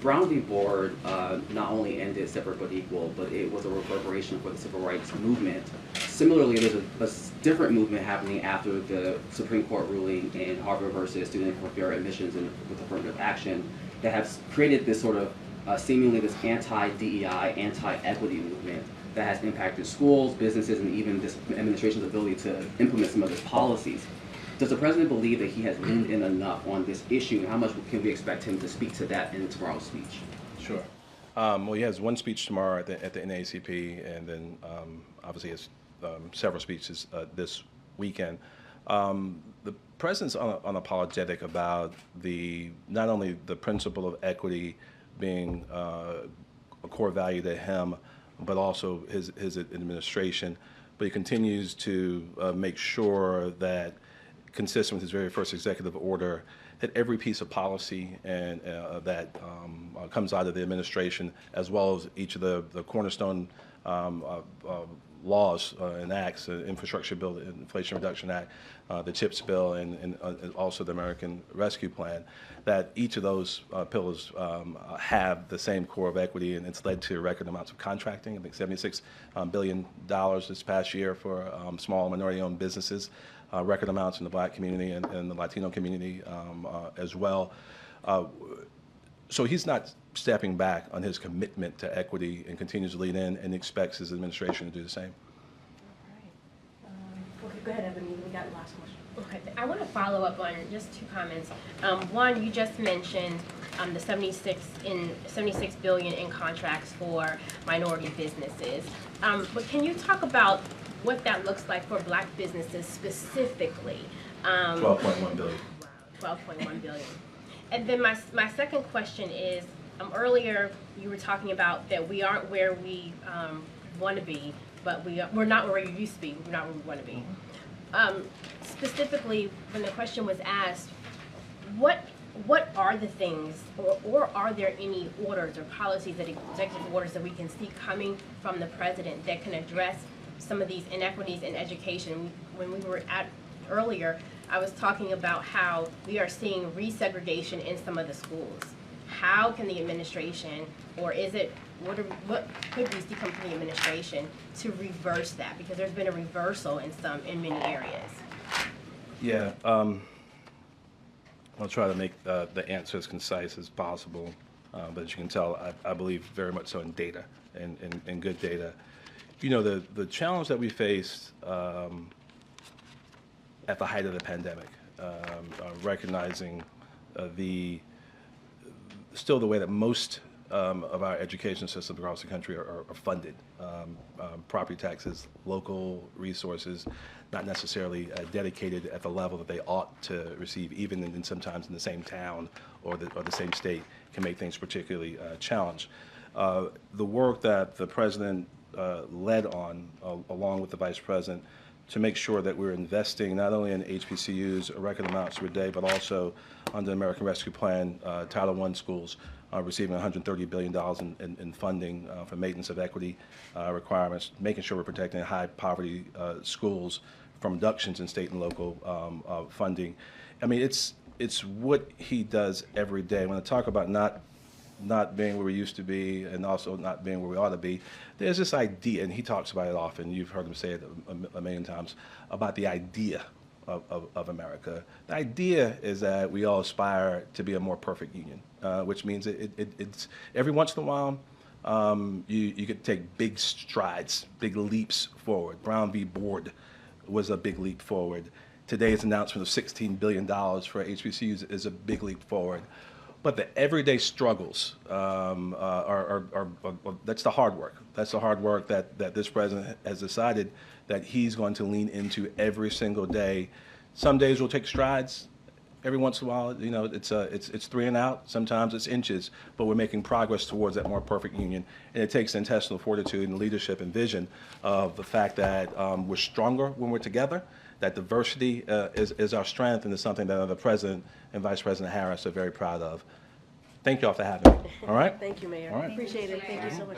Brown v. Board not only ended separate but equal, but it was a reverberation for the civil rights movement. Similarly, there's a different movement happening after the Supreme Court ruling in Harvard versus Student for Fair Admissions and with affirmative action that has created this sort of seemingly this anti-DEI, anti-equity movement that has impacted schools, businesses, and even this administration's ability to implement some of its policies. Does the president believe that he has leaned in enough on this issue, and how much can we expect him to speak to that in tomorrow's speech? Sure. Well, he has one speech tomorrow at the NAACP, and then obviously has several speeches this weekend. The president's unapologetic about not only the principle of equity being a core value to him, but also his administration. But he continues to make sure that, consistent with his very first executive order, that every piece of policy and that comes out of the administration, as well as each of the cornerstone laws and acts, the Infrastructure Bill, the Inflation Reduction Act, the CHIPS Bill, and also the American Rescue Plan, that each of those pillars have the same core of equity, and it's led to record amounts of contracting. I think $76 billion this past year for small minority-owned businesses, record amounts in the Black community and the Latino community as well. So he's not stepping back on his commitment to equity and continues to lean in and expects his administration to do the same. Okay, go ahead, Ebony. We got the last question. Okay, I want to follow up on just two comments. One, you just mentioned the 76 billion in contracts for minority businesses. But can you talk about what that looks like for Black businesses specifically? 12.1 billion. Wow, 12.1 billion. And then my second question is, earlier you were talking about that we aren't where we want to be, but we're not where we used to be. We're not where we want to be. Specifically, when the question was asked, what are the things, or are there any orders or policies, that executive orders that we can see coming from the president that can address some of these inequities in education? When we were at earlier, I was talking about how we are seeing resegregation in some of the schools. How can the administration, or what could we see come from the administration to reverse that? Because there's been a reversal in many areas. Yeah, I'll try to make the answer as concise as possible, but as you can tell, I believe very much so in data and good data. You know, the challenge that we faced at the height of the pandemic, recognizing still the way that most of our education systems across the country are funded. Property taxes, local resources, not necessarily dedicated at the level that they ought to receive, even sometimes in the same town or the same state, can make things particularly challenged. The work that the president led on, along with the vice president, to make sure that we're investing not only in HBCUs, record amounts per day, but also under the American Rescue Plan, Title I schools receiving $130 billion in funding for maintenance of equity requirements, making sure we're protecting high poverty schools from reductions in state and local funding. I mean, it's what he does every day. When I talk about not being where we used to be and also not being where we ought to be, there's this idea, and he talks about it often, you've heard him say it a million times, about the idea of America. The idea is that we all aspire to be a more perfect union, which means it's every once in a while you could take big strides, big leaps forward. Brown v. Board was a big leap forward. Today's announcement of $16 billion for HBCUs is a big leap forward. But the everyday struggles that's the hard work. That's the hard work that this president has decided that he's going to lean into every single day. Some days we'll take strides. Every once in a while, you know, it's 3 and out. Sometimes it's inches, but we're making progress towards that more perfect union. And it takes intestinal fortitude and leadership and vision of the fact that we're stronger when we're together, that diversity is our strength, and it's something that the President and Vice President Harris are very proud of. Thank you all for having me. All right? Thank you, Mayor. All right. Appreciate it. Thank you so much.